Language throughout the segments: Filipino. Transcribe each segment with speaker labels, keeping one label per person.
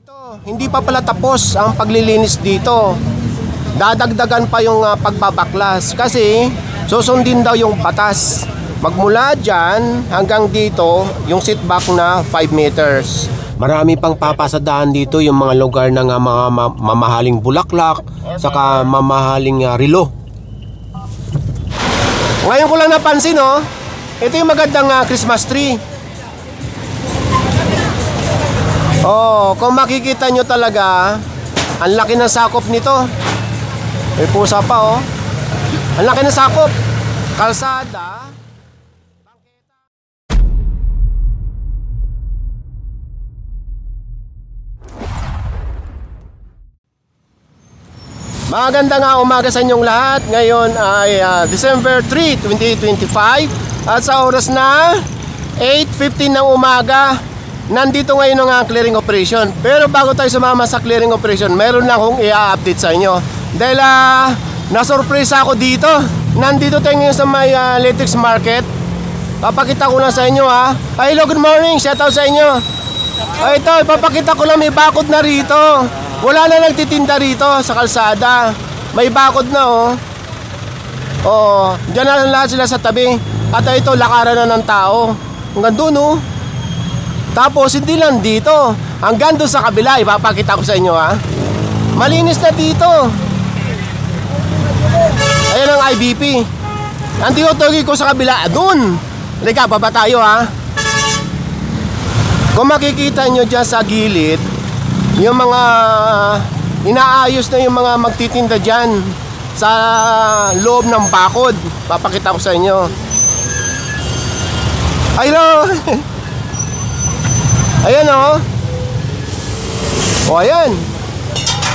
Speaker 1: Ito, hindi pa pala tapos ang paglilinis dito. Dadagdagan pa yung pagbabaklas kasi susundin daw yung batas. Magmula dyan hanggang dito yung setback na 5 meters. Marami pang papasadaan dito yung mga lugar ng mga mamahaling bulaklak saka mamahaling relo. Ngayon ko lang napansin, ito yung magandang Christmas tree. Oh, kung makikita nyo talaga, ang laki ng sakop nito. May pusa pa, ang laki ng sakop. Kalsada. Maganda nga umaga sa inyong lahat. Ngayon ay December 3, 2025. At sa oras na 8:15 ng umaga, nandito ngayon ang clearing operation. Pero bago tayo sumama sa clearing operation, meron lang akong i-update sa inyo. Dahil nasurpresa ako dito. Nandito tayo ngayon sa may latex market. Papakita ko lang sa inyo Hello, good morning, shout out sa inyo. Ito, ipapakita ko lang, may bakod na rito. Wala na nagtitinda rito sa kalsada. May bakod na dyan na lahat sila sa tabi. At ito, lakaran na ng tao. Hanggang doon Tapos hindi lang dito, hanggang doon sa kabila, ipapakita ko sa inyo Malinis na dito. Ayan ang IBP. Ang tinutugi ko sa kabila, doon. Halika, baba tayo Kung makikita nyo dyan sa gilid, yung mga inaayos na yung mga magtitinda dyan sa loob ng bakod. Papakita ko sa inyo. Hello. Ayan ayan.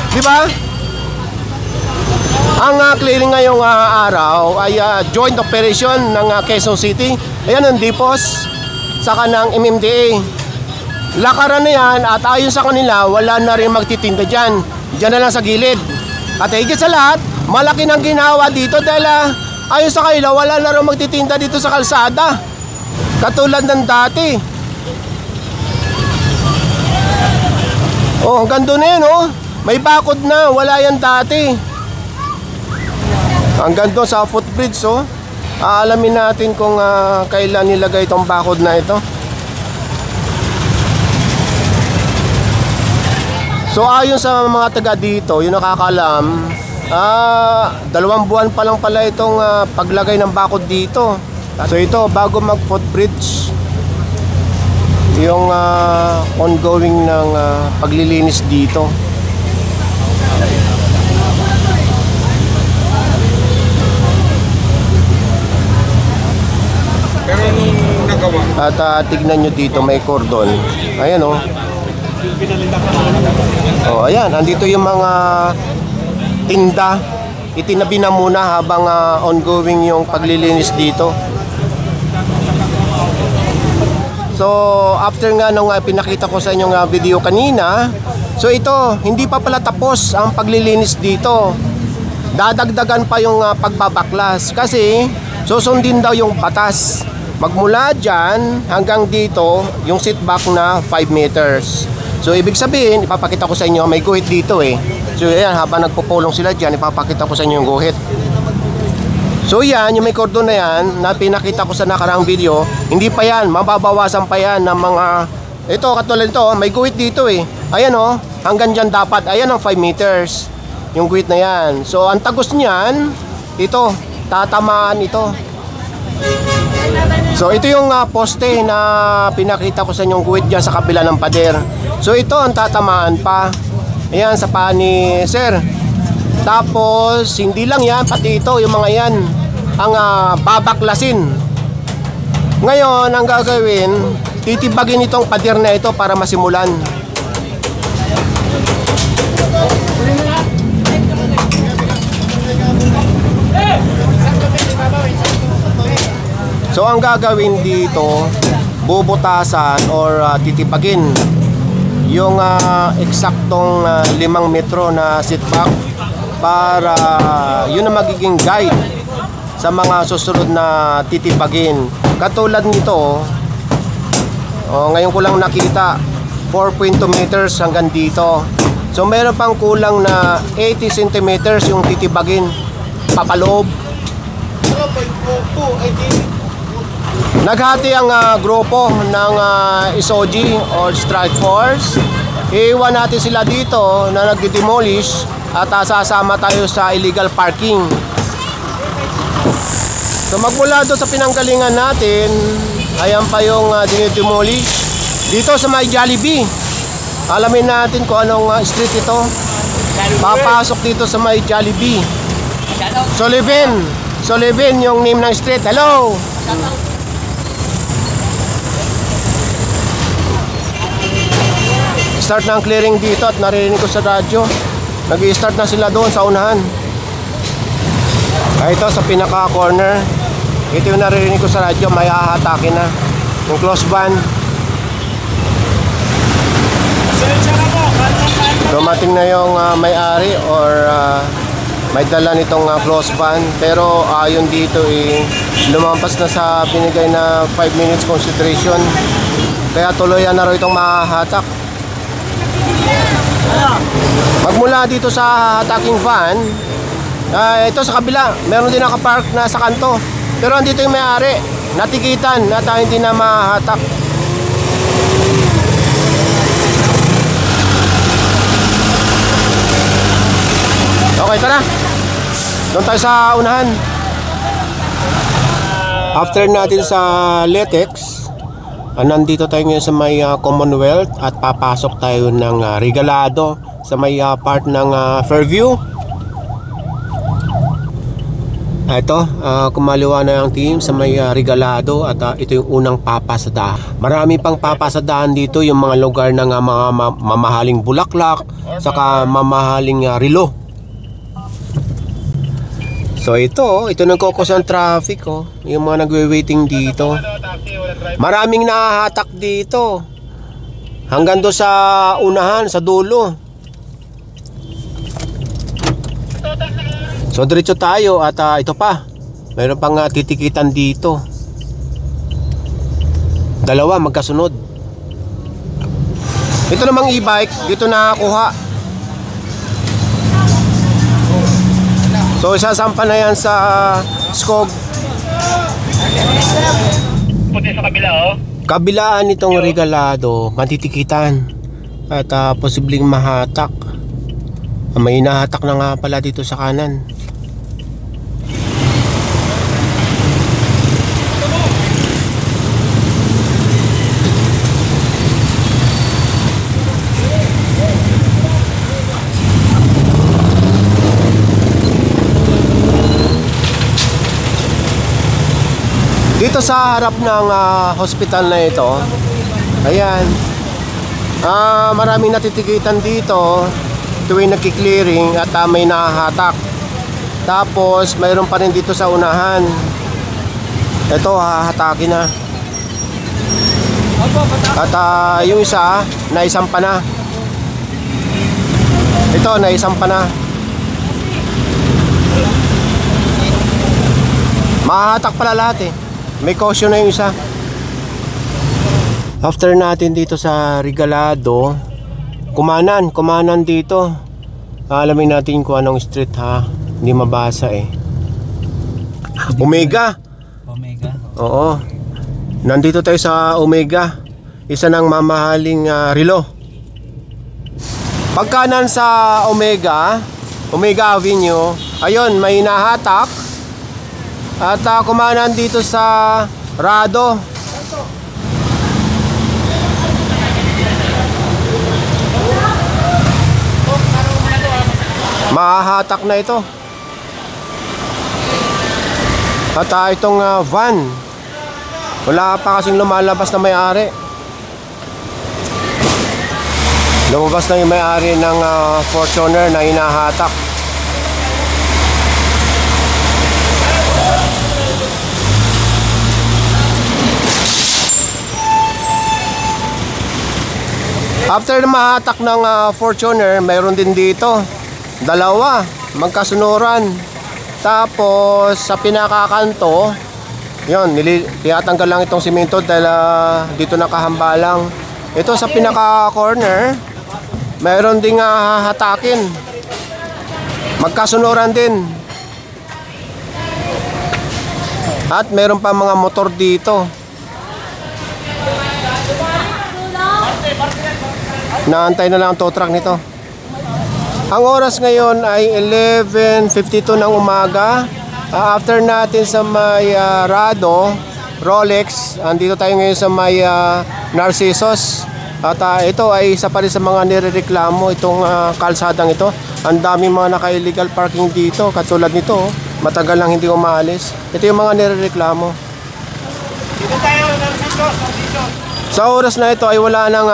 Speaker 1: Di ba? Ang clearing ngayong araw ay joint operation ng Quezon City. Ayan ang DPOS saka ng MMDA. Lakaran na yan at ayon sa kanila, wala na rin magtitinda dyan. Dyan na lang sa gilid. At higit sa lahat, malaki nang ginawa dito dahil ayon sa kanila, wala na rin magtitinda dito sa kalsada. Katulad ng dati. Hanggang doon na yun may bakod na, wala yan dati. Hanggang doon sa footbridge aalamin natin kung kailan nilagay itong bakod na ito. So ayon sa mga taga dito, yung nakakaalam, 2 buwan pa lang pala itong paglagay ng bakod dito. So ito, bago mag footbridge, yung ongoing ng paglilinis dito.
Speaker 2: Pero nung nagawa
Speaker 1: at tignan nyo dito, may cordon. Ayan ayan, andito yung mga tinda. Itinabi na muna habang ongoing yung paglilinis dito. So after nga nung pinakita ko sa inyong video kanina, so ito, hindi pa pala tapos ang paglilinis dito. Dadagdagan pa yung pagbabaklas kasi susundin daw yung batas. Magmula dyan hanggang dito yung setback na 5 meters. So ibig sabihin, ipapakita ko sa inyo, may guhit dito So ayan, habang nagpupulong sila dyan, ipapakita ko sa inyo yung guhit. So yan, yung may cordon na yan na pinakita ko sa nakaraang video, hindi pa yan, mababawasan pa yan ng mga ito, katulad ito, may guhit dito Ayan hanggang dyan dapat, ayan ang 5 meters yung guhit na yan. So ang tagos niyan, ito, tatamaan ito. So ito yung poste na pinakita ko sa inyong guhit dyan sa kabila ng pader. So ito ang tatamaan pa. Ayan sa paa ni sir. Tapos hindi lang yan, pati ito yung mga yan ang babaklasin. Ngayon ang gagawin, titibagin itong pader na ito para masimulan. So ang gagawin dito, bubutasan or titibagin yung eksaktong 5 metro na setback para yun ang magiging guide sa mga susunod na titibagin. Katulad nito, ngayon ko lang nakita, 4.2 meters hanggang dito. So meron pang kulang na 80 centimeters yung titibagin papaloob. Naghati ang grupo ng SOG or Strike Force. Iiwan natin sila dito na nagdi-demolish at sasama tayo sa illegal parking. So magmula doon sa pinanggalingan natin, ayan pa yung dinidemolish dito sa may Jollibee. Alamin natin kung anong street ito. Papasok dito sa may Jollibee. Sullivan yung name ng street. Hello! Start na ang clearing dito at naririnig ko sa radyo. Nag-i-start na sila doon sa unahan. Ito sa pinaka-corner. Ito yung naririnig ko sa radyo. May hahatakin na yung close van. Dumating na yung may-ari or may dala nitong close van. Pero ayon dito lumampas na sa binigay na 5 minutes consideration. Kaya tuloy na raw itong mahahatak. Magmula dito sa hataking van, ito sa kabila, meron din nakapark na sa kanto. Pero andito yung may-ari, natikitan at hindi na mahatak. Okay, tara. Doon tayo sa unahan. After natin sa Letex, nandito tayo ngayon sa may Commonwealth at papasok tayo ng Regalado sa may part ng Fairview. Ito, kumaliwa na ang team sa may Regalado at ito yung unang papasadahan. Marami pang papasadahan dito, yung mga lugar ng mga mamahaling bulaklak saka mamahaling relo. So ito nagkokos ang traffic yung mga nagwe-waiting dito. Maraming nahahatak dito hanggang do sa unahan, sa dulo. So diretso tayo at ito pa, mayroon pang titikitan dito. Dalawa magkasunod. Ito namang e-bike, dito nakakuha. So isasampa na yan sa Skog.
Speaker 2: Puti sa kabila,
Speaker 1: Kabilaan nitong Regalado, matitikitan at posibleng mahatak. May nahatak na nga pala dito sa kanan. Dito sa harap ng hospital na ito, ayan, maraming natitikitan dito tuwing nagki-clearing at may nahahatak. Tapos mayroon pa rin dito sa unahan. Ito hahatakin na. At yung isa naisampa na. Ito naisampa na. Mahahatak pala lahat May caution na yung isa. After natin dito sa Regalado, kumanan dito. Alamin natin kung anong street Hindi mabasa Omega. Oo. Nandito tayo sa Omega. Isa ng mamahaling relo. Pagkanan sa Omega Avenue, ayun, may nahatak. At kumanan dito sa Rado. Mahahatak na ito. At itong van, wala pa kasing lumalabas na may-ari. Lumabas na yung may-ari ng Fortuner na hinahatak. After na mahatak ng Fortuner, mayroon din dito dalawa magkasunuran. Tapos sa pinakakanto, yun, tinatanggal lang itong simento dahil dito nakahambalang. Ito sa pinaka corner, mayroon ding hatakin. Magkasunuran din. At meron pa mga motor dito. Naantay na lang ang tow truck nito. Ang oras ngayon ay 11:52 ng umaga. After natin sa may Rado, Rolex, andito tayo ngayon sa may Narcissus. At ito ay isa pa rin sa mga nirereklamo itong kalsadang ito. Ang daming mga naka-illegal parking dito, katulad nito, matagal lang hindi umaalis. Ito yung mga nirereklamo.
Speaker 2: Dito tayo, Narcissus.
Speaker 1: Sa oras na ito ay wala nang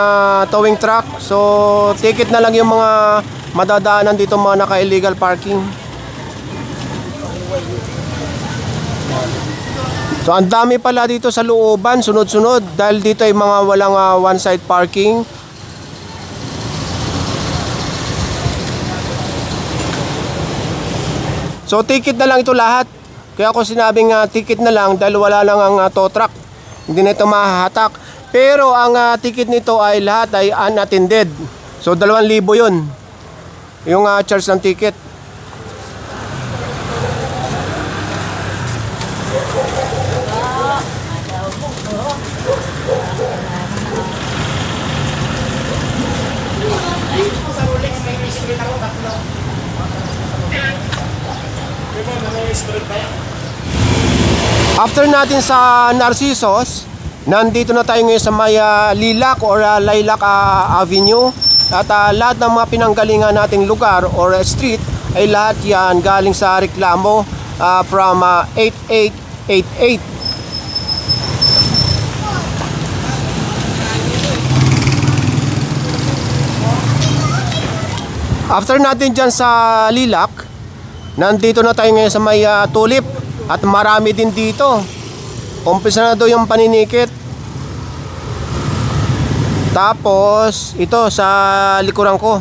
Speaker 1: towing truck. So, ticket na lang yung mga madadaanan dito, mga naka-illegal parking. So, ang dami pala dito sa looban, sunod-sunod. Dahil dito ay mga walang one-side parking. So, ticket na lang ito lahat. Kaya ako sinabing ticket na lang dahil wala lang ang tow truck. Hindi na ito mahahatak. Pero ang ticket nito ay lahat ay unattended. So 2,000 yun. Yung charge ng ticket. After natin sa Narcissus, nandito na tayo ngayon sa may Lilac or Lilac Avenue. At lahat ng mga pinanggalingan nating lugar or street ay lahat yan galing sa reklamo from 8888. After natin dyan sa Lilac, nandito na tayo ngayon sa may Tulip. At marami din dito. Umpisa na daw yung paninikit. Tapos ito sa likuran ko.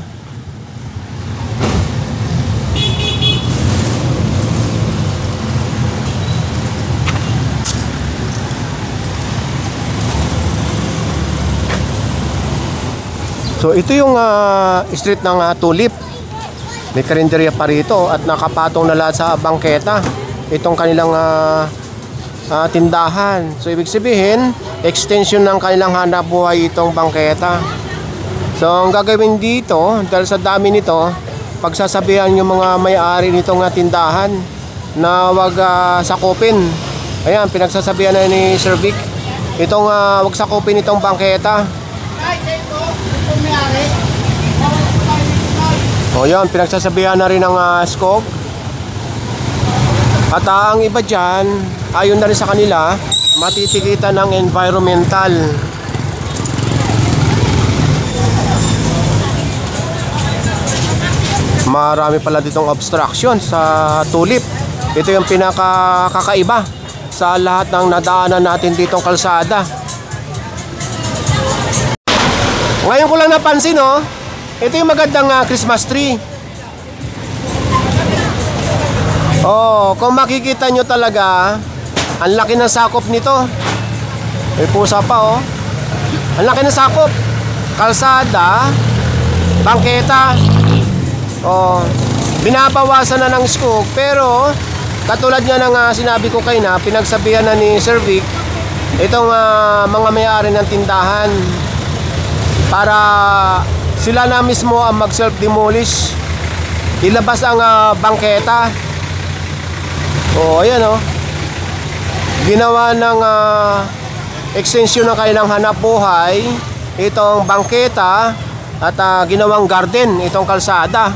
Speaker 1: So ito yung street ng Tulip. May karinderya pa rito at nakapatong na lahat sa bangketa itong kanilang tindahan. So ibig sabihin, extension ng kanilang hanap buhay itong bangketa. So ang gagawin dito, dahil sa dami nito, pagsasabihan yung mga may-ari nitong tindahan na wag sakupin. Ayan, pinagsasabihan na ni Sir Vic itong wag sakupin itong bangketa. O yan, pinagsasabihan na rin ng Skog. At ang iba dyan, ayon na rin sa kanila, matitikitan ng environmental. Marami pala ditong obstruction sa Tulip. Ito yung pinakakaiba sa lahat ng nadaanan natin ditong kalsada. Ngayon ko lang napansin, oh, ito yung magandang Christmas tree. Oh, kung makikita nyo talaga, ang laki ng sakop nito. May pusa pa, oh. Ang laki ng sakop. Kalsada, bangketa. Oh, binabawasan na ng Skog. Pero katulad nga ng sinabi ko kayo na, pinagsabihan na ni Sir Vic itong mga may-ari ng tindahan para sila na mismo ang mag self-demolish. Ilabas ang bangketa. Oh, ayan, oh. Ginawa ng extension ng kanilang hanap buhay itong bangketa at ginawang garden itong kalsada.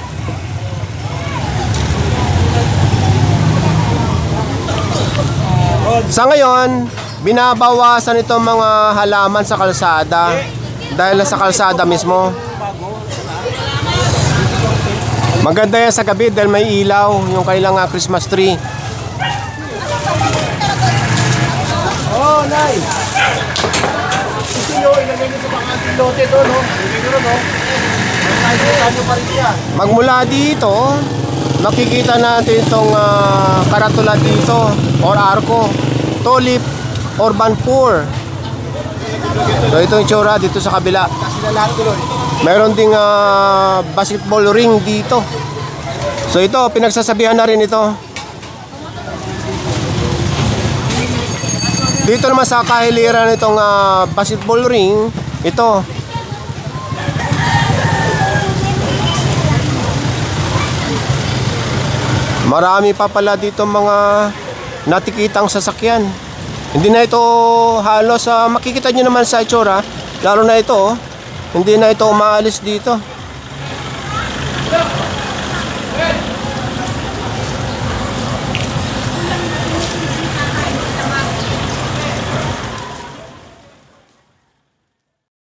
Speaker 1: Sa ngayon, binabawasan itong mga halaman sa kalsada dahil sa kalsada mismo. Maganda yan sa gabi dahil may ilaw yung kanilang Christmas tree. Oh, nice. Ito nyo, ilagay nyo sa mga anting lote doon, no? Siguro, no? Magmula dito, makikita natin itong karatula dito or arko, Tulip Urban Poor. So ito yung tsura dito sa kabila. Meron ding basketball ring dito. So ito, pinagsasabihan na rin ito. Dito naman sa kahiliran nitong basketball ring, ito. Marami pa pala dito mga natikitang sasakyan. Hindi na ito halos makikita nyo naman sa itsura, lalo na ito, hindi na ito umaalis dito.